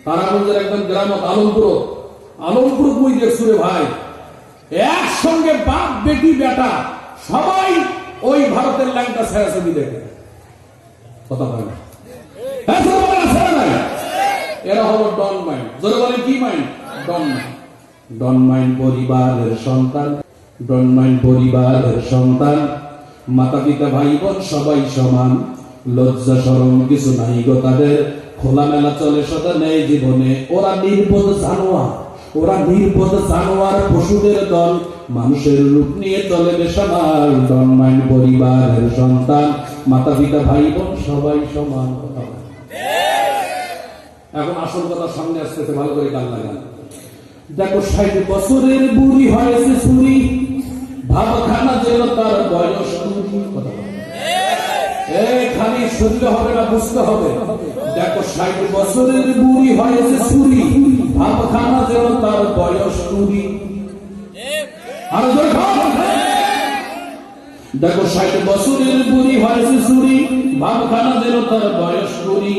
তারাগঞ্জের একদম গ্রামত আলমপুর বই দেখছো রে ভাই, একসঙ্গে বাপ বেটি বেটা সবাই ওই ভারতের ল্যাংটা ছায়া ছবি দেখে কথা বলে না। এরা হলো ডন মাইন্ড। জোরে বলেন কি মাইন্ড? ডন মাইন্ড। ডন মাইন্ড পরিবারের সন্তান, ডন মাইন্ড পরিবারের সন্তান, মাতা পিতা ভাই বোন সবাই সমান, লজ্জা শরম কিছু নাই গো তাদের, খোলামেলা চলে সদা নেই জীবনে। ওরা নির্বোধ জানোয়ার, ওরা নির্বোধ জানোয়ার, পশুদের দল, মানুষের রূপ নিয়ে চলে বেসামাল। ডন মাইন্ড পরিবারের সন্তান, মাতা পিতা ভাই বোন সবাই সমান। এখন আসল কথা সামনে আসতেছে, ভালো করে কান লাগান। দেখো 60 বছরের বুড়ি হয়েছে চুরি, ভাবখানা যেন তার বয়স খালি শুনতে হবে না, বুঝতে হবে। দেখো 60 বছরের বুড়ি হয়েছে চুরি, ভাবখানা যেন তার বয়স 20। দেখো 60 বছরের বুড়ি হয়েছে চুরি, ভাবখানা যেন তার বয়স 20।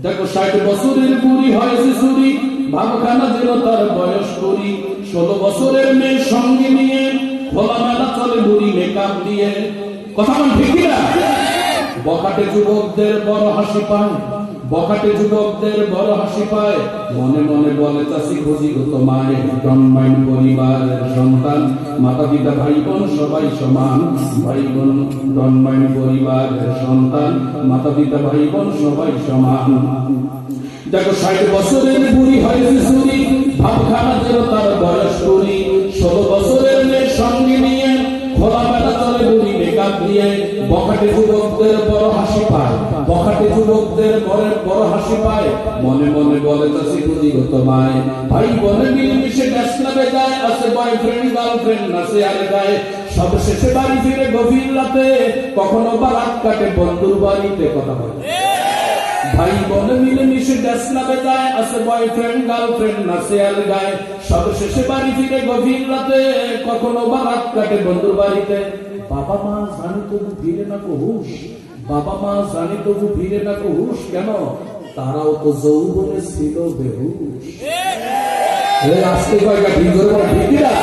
দেখো 60 বছরের বুড়ি হয়েছে চুরি, ভাবখানা যেন তার বয়স 20। 16 বছরের মেয়ে সঙ্গে নিয়ে খোলামেলা চলে বুড়ি মেকআপ দিয়ে। কথা বল ঠিক না? বখাটে যুবকদের বড় হাসি পায়, বখাটে যুবকদের বড় হাসি পায়, মনে মনে বলে চাষি খুঁজি গো তোমায়। ডন মাইন্ড পরিবারের সন্তান, মাতা পিতা ভাই বোন সবাই সমান, ভাই বোন। ডন মাইন্ড পরিবারের সন্তান, মাতা পিতা ভাই বোন সবাই সমান। দেখো 60 বছরের বুড়ি হয়েছে চুরি, ভাবখানা যেন তার বয়স 20। 16 বছরের মেয়ে সঙ্গে নিয়ে খোলামেলা চলে বুড়ি মেকআপ দিয়ে। বখাটে যুবকদের বড় হাসি পায়, বখাটে যুবকদের বড় হাসি পায়, মনে মনে বলে চাষি খুঁজি গো তোমায়। ভাই বোনে মিলেমিশে ড্যাশ ক্লাবে যায়, আছে বয়ফ্রেন্ড গার্লফ্রেন্ড নাচে আরে গায়ে। সব শেষে বাড়ি ফিরে গভীর রাতে, কখনো বা রাত কাটে বন্ধুর বাড়িতে। কথা বলে ভাই বোন মিলেমিশে ড্যাশ ক্লাবে যায়, আছে বয়ফ্রেন্ড গার্লফ্রেন্ড নাচে আর গায়। সব শেষে বাড়ি ফিরে গভীর রাতে, কখনো বা রাত কাটে বন্ধুর বাড়িতে। বাবা মা জানি তবু ফিরে না কো হুশ, বাবা মা জানি তবু ফিরে না কো হুশ। কেন? তারাও তো যৌবনে ছিল বেহুশ। আজকে কয়েকটা ঠিক না?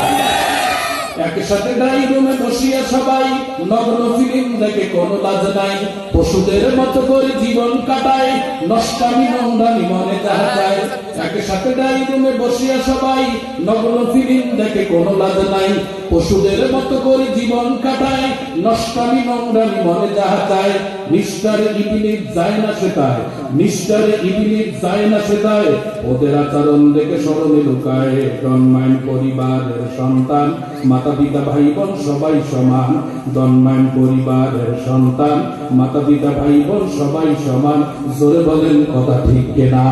একসাথে ড্রাইভিং রুমে বসিয়া সবাই নগ্ন ফিল্ম দেখে কোনো লাজ নাই, পশুদের মতো করে জীবন কাটায়, নষ্টামি নোংরামি মনে যাহা চায়। একসাথে ড্রাইভিং রুমে বসিয়া সবাই নগ্ন ফিল্ম দেখে কোনো লাজ নাই, পশুদের মতো করে জীবন কাটায়, নষ্টামি নোংরামি মনে যাহা চায়। মিস্টার ইবিলিস যায় না সেটায়, মিস্টার ইবিলিস যায় না সেটায়, ওদের আচরণ দেখে স্মরণে লুকায়। ডন মাইন্ড পরিবারের সন্তান, মাতা পিতা ভাই বোন সবাই সমান। ডন মাইন্ড পরিবারের সন্তান, মাতা পিতা ভাই বোন সবাই সমান। জোরে বলেন কথা ঠিক কিনা?